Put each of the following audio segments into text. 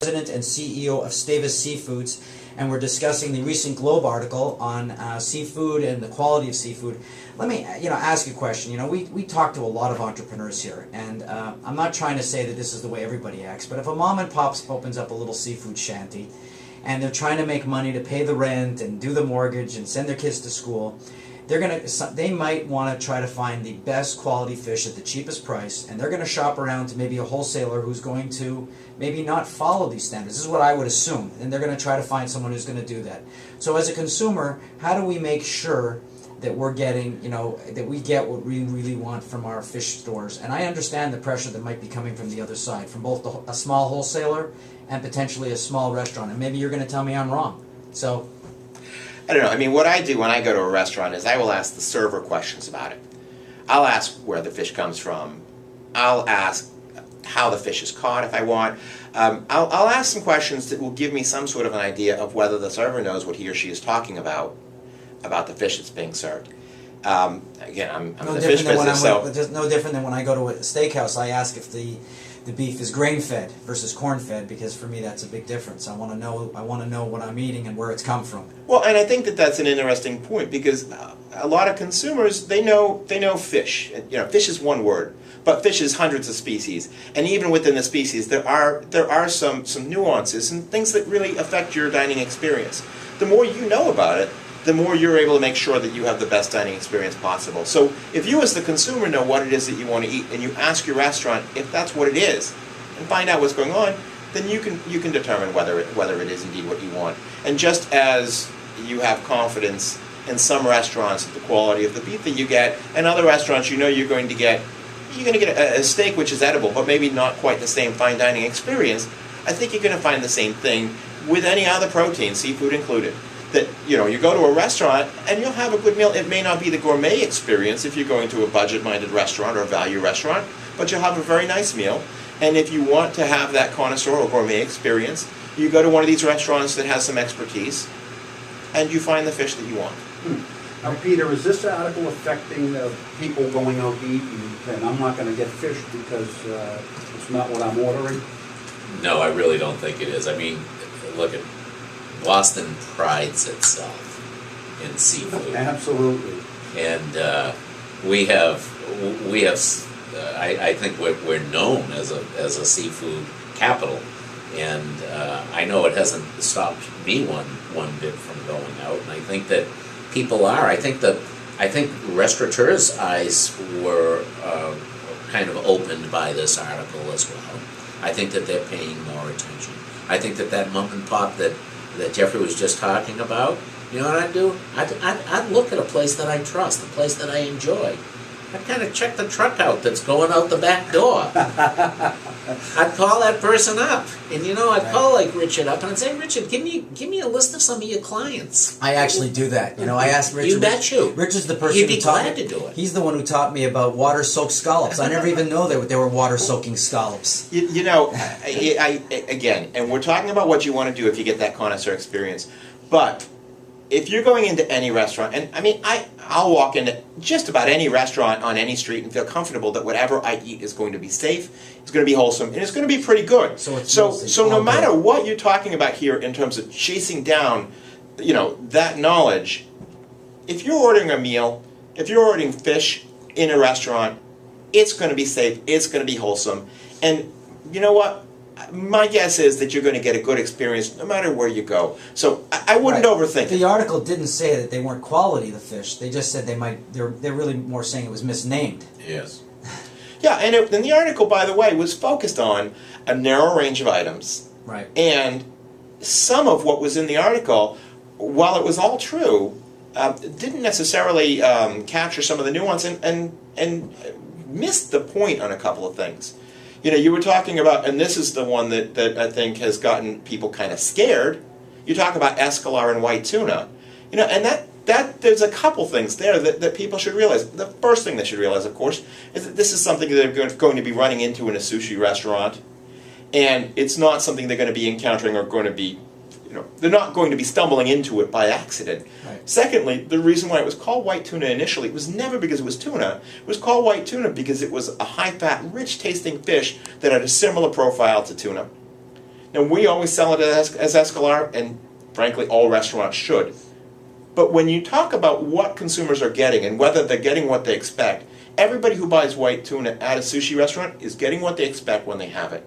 President and CEO of Stavis Seafoods, and we're discussing the recent Globe article on seafood and the quality of seafood. Let me, ask you a question. We talk to a lot of entrepreneurs here, and I'm not trying to say that this is the way everybody acts, but if a mom and pop opens up a little seafood shanty, and they're trying to make money to pay the rent and do the mortgage and send their kids to school, they might want to try to find the best quality fish at the cheapest price, and they're going to shop around to maybe a wholesaler who's going to maybe not follow these standards. This is what I would assume, and they're going to try to find someone who's going to do that. So as a consumer, how do we make sure that we're getting, that we get what we really want from our fish stores? And I understand the pressure that might be coming from the other side, from both a small wholesaler and potentially a small restaurant, and maybe you're going to tell me I'm wrong. So I don't know. I mean, what I do when I go to a restaurant is I will ask the server questions about it. I'll ask where the fish comes from. I'll ask how the fish is caught if I want. I'll ask some questions that will give me some sort of an idea of whether the server knows what he or she is talking about the fish that's being served. Again, I'm in the fish business, so it's no different than when I go to a steakhouse. I ask if the beef is grain-fed versus corn-fed, because for me that's a big difference. I want to know what I'm eating and where it's come from. Well, and I think that that's an interesting point, because a lot of consumers, they know fish. Fish is one word, but fish is hundreds of species, and even within the species, there are some nuances and things that really affect your dining experience. The more you know about it, the more you're able to make sure that you have the best dining experience possible. So if you as the consumer know what it is that you want to eat, and you ask your restaurant if that's what it is, and find out what's going on, then you can determine whether it is indeed what you want. And just as you have confidence in some restaurants at the quality of the beef that you get, and other restaurants you're going to get a steak which is edible, but maybe not quite the same fine dining experience, I think you're going to find the same thing with any other protein, seafood included. That you go to a restaurant and you'll have a good meal. It may not be the gourmet experience if you're going to a budget-minded restaurant or a value restaurant, but you'll have a very nice meal. And if you want to have that connoisseur or gourmet experience, you go to one of these restaurants that has some expertise, and you find the fish that you want. Now, Peter, is this article affecting people going out to eat and I'm not going to get fish because it's not what I'm ordering? No, I really don't think it is. I mean, look at Boston prides itself in seafood. Absolutely. And we have. I think we're known as a seafood capital, and I know it hasn't stopped me one bit from going out. And I think that people are. I think restaurateurs' eyes were kind of opened by this article as well. I think that they're paying more attention. I think that mom and pop that Jeffrey was just talking about, you know what I'd do? I'd look at a place that I trust, a place that I enjoy. I'd kind of check the truck out that's going out the back door. I'd call that person up, and I'd call like Richard up and I'd say, Richard, give me a list of some of your clients. I actually do that. I asked Richard. You bet you. Richard's the person He'd be who taught glad me. to do it. He's the one who taught me about water-soaked scallops. I never even know they were water-soaking scallops. Again, and we're talking about what you want to do if you get that connoisseur experience, but if you're going into any restaurant, and I mean, I'll walk into just about any restaurant on any street and feel comfortable that whatever I eat is going to be safe, it's going to be wholesome, and it's going to be pretty good. So no matter what you're talking about here in terms of chasing down, that knowledge, if you're ordering a meal, if you're ordering fish in a restaurant, it's going to be safe, it's going to be wholesome, and you know what? My guess is that you're going to get a good experience no matter where you go. So I wouldn't overthink it. The article didn't say that they weren't quality, the fish. They just said they're really more saying it was misnamed. Yes. Yeah, and the article, by the way, was focused on a narrow range of items. Right. And some of what was in the article, while it was all true, didn't necessarily capture some of the nuance and missed the point on a couple of things. You were talking about, and this is the one that I think has gotten people kind of scared. You talk about escalar and white tuna, and that there's a couple things there that people should realize. The first thing they should realize, of course, is that this is something that they're going to be running into in a sushi restaurant, and it's not something they're going to be encountering or going to be, they're not going to be stumbling into it by accident. Right. Secondly, the reason why it was called white tuna initially, it was never because it was tuna. It was called white tuna because it was a high-fat, rich-tasting fish that had a similar profile to tuna. And we always sell it as escolar, and frankly, all restaurants should. But when you talk about what consumers are getting and whether they're getting what they expect, everybody who buys white tuna at a sushi restaurant is getting what they expect when they have it.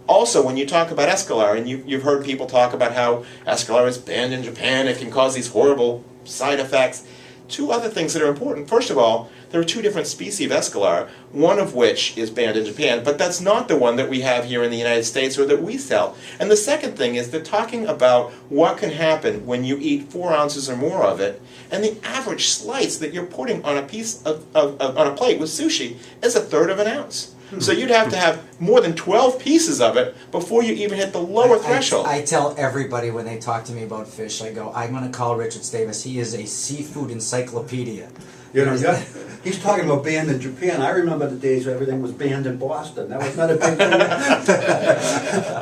Also, when you talk about escolar, and you've heard people talk about how escolar is banned in Japan, it can cause these horrible side effects. Two other things that are important. First of all, there are two different species of escolar, one of which is banned in Japan, but that's not the one that we have here in the United States or that we sell. And the second thing is they're talking about what can happen when you eat 4 ounces or more of it, and the average slice that you're putting on a piece on a plate with sushi is 1/3 of an ounce. So you'd have to have more than 12 pieces of it before you even hit the lower threshold. I tell everybody when they talk to me about fish, I go, I'm going to call Richard Stavis. He is a seafood encyclopedia. You know, yeah, he's talking about banned in Japan. I remember the days where everything was banned in Boston. That was not a big thing.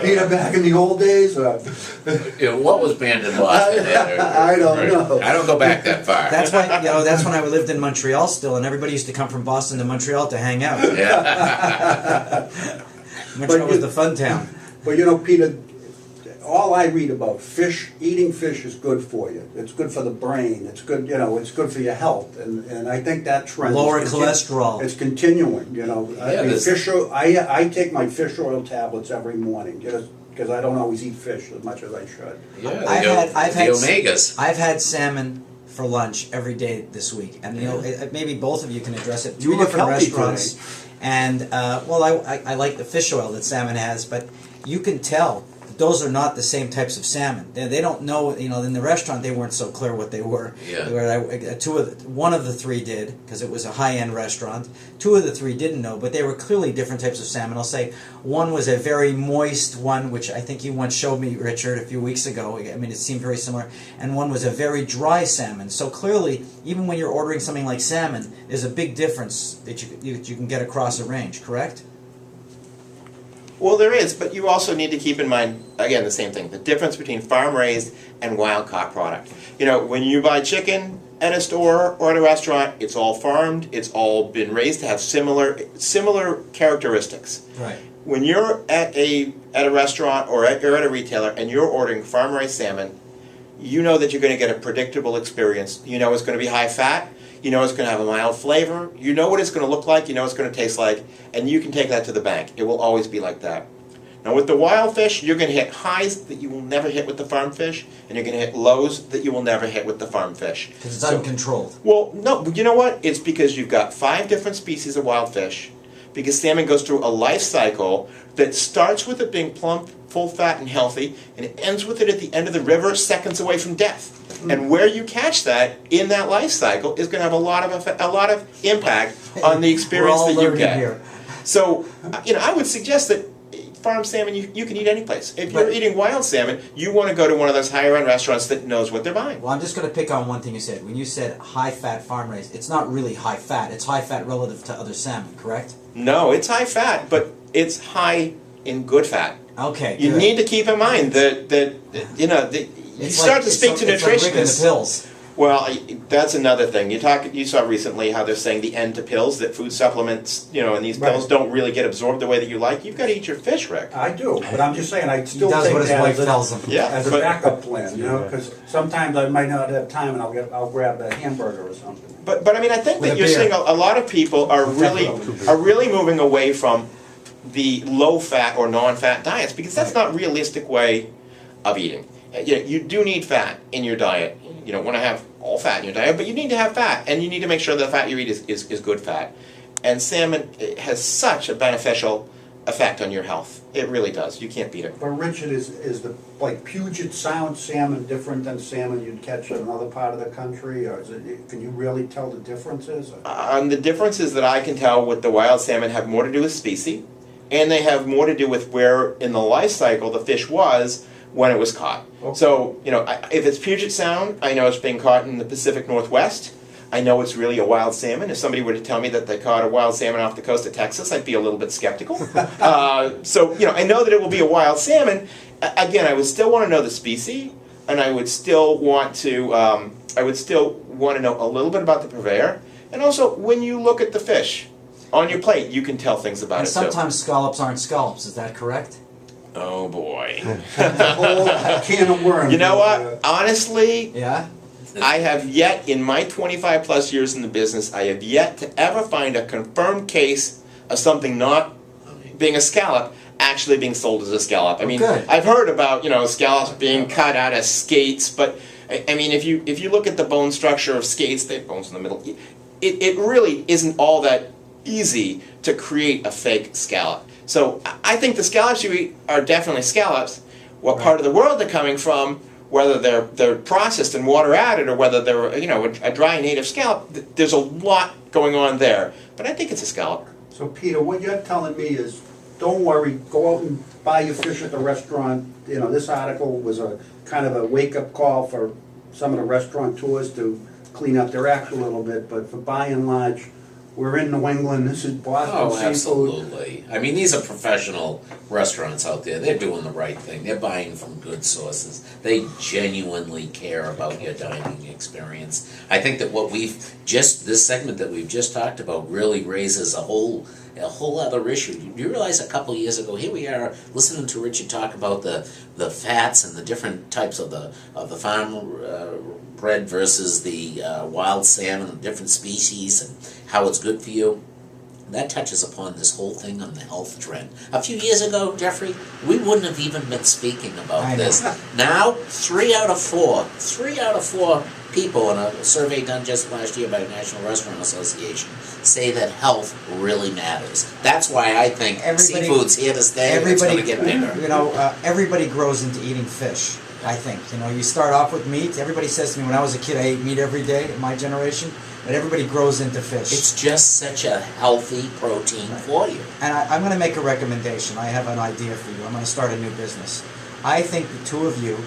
Peter, back in the old days? What was banned in Boston? I don't know. I don't go back that far. That's why, that's when I lived in Montreal still, and everybody used to come from Boston to Montreal to hang out. Yeah. Montreal was the fun town. But you know, Peter, all I read about fish, eating fish is good for you. It's good for the brain. It's good, it's good for your health. And I think that trend Lower cholesterol. It's continuing, I mean, fish oil, I take my fish oil tablets every morning, because I don't always eat fish as much as I should. Yeah, I've had omegas. I've had salmon for lunch every day this week, and maybe both of you can address it. You 3 look different healthy restaurants, today. and I like the fish oil that salmon has, but you can tell that those are not the same types of salmon. They don't know, in the restaurant they weren't so clear what they were. Yeah. One of the 3 did, because it was a high-end restaurant. 2 of the 3 didn't know, but they were clearly different types of salmon. I'll say one was a very moist one, which I think you once showed me, Richard, a few weeks ago. I mean, it seemed very similar. And one was a very dry salmon. So clearly, even when you're ordering something like salmon, there's a big difference that you can get across a range, correct? Well, there is, but you also need to keep in mind, again, the same thing, the difference between farm-raised and wild-caught product. When you buy chicken at a store or at a restaurant, it's all farmed, it's all been raised to have similar characteristics. Right. When you're at a restaurant or you're at a retailer and you're ordering farm-raised salmon, you know that you're going to get a predictable experience. You know it's going to be high fat. You know it's going to have a mild flavor. You know what it's going to look like. You know what it's going to taste like. And you can take that to the bank. It will always be like that. Now with the wild fish, you're going to hit highs that you will never hit with the farm fish, and you're going to hit lows that you will never hit with the farm fish. Because it's uncontrolled. Well, no, you know what? It's because you've got 5 different species of wild fish, because salmon goes through a life cycle that starts with it being plump, full fat, and healthy, and it ends with it at the end of the river, seconds away from death. And where you catch that in that life cycle is going to have a lot of impact on the experience We're all that you learning get. here. So, I would suggest that farm salmon you can eat any place. If you're eating wild salmon, you want to go to one of those higher end restaurants that knows what they're buying. Well, I'm just going to pick on one thing you said. When you said high-fat farm-raised, it's not really high-fat. It's high-fat relative to other salmon, correct? No, it's high fat, but it's high in good fat. Okay, You good. need to keep in mind that you start to speak to it's like rigging the nutritionists. pills. Well, that's another thing. You saw recently how they're saying the end to pills, that food supplements, and these pills don't really get absorbed the way that you like. You've got to eat your fish, Rick. I do, but I'm just saying, I still He does take what his that wife as tells him. Yeah, as a but- backup plan, because sometimes I might not have time and I'll grab a hamburger or something. But I mean, I think With that a you're beer. seeing a lot of people are really moving away from the low fat or non-fat diets, because that's not a realistic way of eating. You do need fat in your diet. You don't want to have all fat in your diet, but you need to have fat, and you need to make sure the fat you eat is good fat. And salmon has such a beneficial effect on your health. It really does. You can't beat it. But Richard, is the Puget Sound salmon different than salmon you'd catch in another part of the country, or can you really tell the differences? The differences that I can tell with the wild salmon have more to do with species, and they have more to do with where in the life cycle the fish was when it was caught. Okay. So, if it's Puget Sound, I know it's being caught in the Pacific Northwest. I know it's really a wild salmon. If somebody were to tell me that they caught a wild salmon off the coast of Texas, I'd be a little bit skeptical. So, I know that it will be a wild salmon. Again, I would still want to know the species, and I would still want to know a little bit about the purveyor. And also, when you look at the fish on your plate, you can tell things about And it sometimes scallops aren't scallops, is that correct? Oh boy. That's a whole can of worms. You know what? Honestly, Yeah? I have yet, in my 25 plus years in the business, I have yet to ever find a confirmed case of something not being a scallop actually being sold as a scallop. I mean, good. I've heard about, scallops being cut out as skates, but I mean, if you look at the bone structure of skates, they have bones in the middle. It really isn't all that easy to create a fake scallop. So I think the scallops you eat are definitely scallops. What part of the world they're coming from, whether they're processed and water added, or whether they're a dry native scallop, there's a lot going on there. But I think it's a scallop. So Peter, what you're telling me is, don't worry, go out and buy your fish at the restaurant. This article was a kind of a wake-up call for some of the restaurateurs to clean up their act a little bit, but for by and large, we're in New England, this is Boston Oh, seafood. absolutely. I mean, these are professional restaurants out there. They're doing the right thing. They're buying from good sources. They genuinely care about your dining experience. I think that this segment that we've just talked about really raises a whole other issue. Do you realize a couple years ago, here we are listening to Richard talk about the fats and the different types of the farm bred versus the wild salmon and different species and how it's good for you. That touches upon this whole thing on the health trend. A few years ago, Jeffrey, we wouldn't have even been speaking about this. Now, 3 out of 4 people in a survey done just last year by the National Restaurant Association say that health really matters. That's why I think seafood's here to stay and it's going to get bigger. Everybody grows into eating fish, I think. You start off with meat. Everybody says to me, when I was a kid, I ate meat every day in my generation. But everybody grows into fish. It's just such a healthy protein for you. And I'm going to make a recommendation. I have an idea for you. I'm going to start a new business. I think the two of you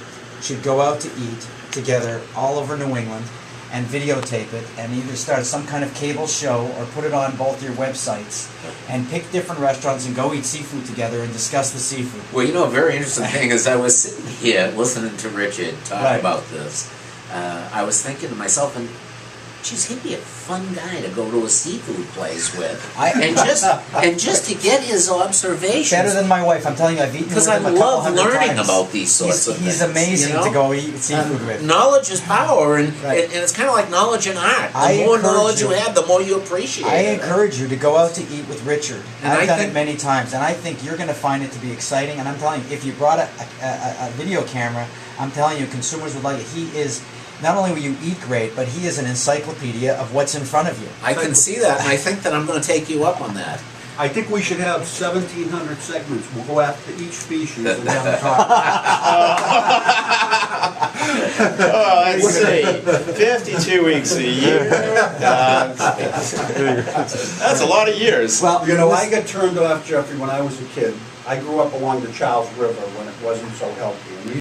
should go out to eat together all over New England and videotape it and either start some kind of cable show or put it on both your websites and pick different restaurants and go eat seafood together and discuss the seafood. Well, a very interesting thing is I was sitting here listening to Richard talk about this. I was thinking to myself, and geez, he'd be a fun guy to go to a seafood place with, and just to get his observations. Better than my wife, I'm telling you. I've eaten with him a couple hundred times. Because I love learning about these sorts of things. He's amazing to go eat seafood with. Knowledge is power, and it's kind of like knowledge and art. The more knowledge you have, the more you appreciate it. I encourage you to go out to eat with Richard. And I've done it many times, and I think you're going to find it to be exciting. And I'm telling you, if you brought a video camera, I'm telling you, consumers would like it. He is. Not only will you eat great, but he is an encyclopedia of what's in front of you. I can see that, and I think that I'm going to take you up on that. I think we should have 1,700 segments. We'll go after each species and have a talk. Let's see. 52 weeks a year. That's a lot of years. Well, I got turned off, Jeffrey, when I was a kid. I grew up along the Charles River when it wasn't so healthy. And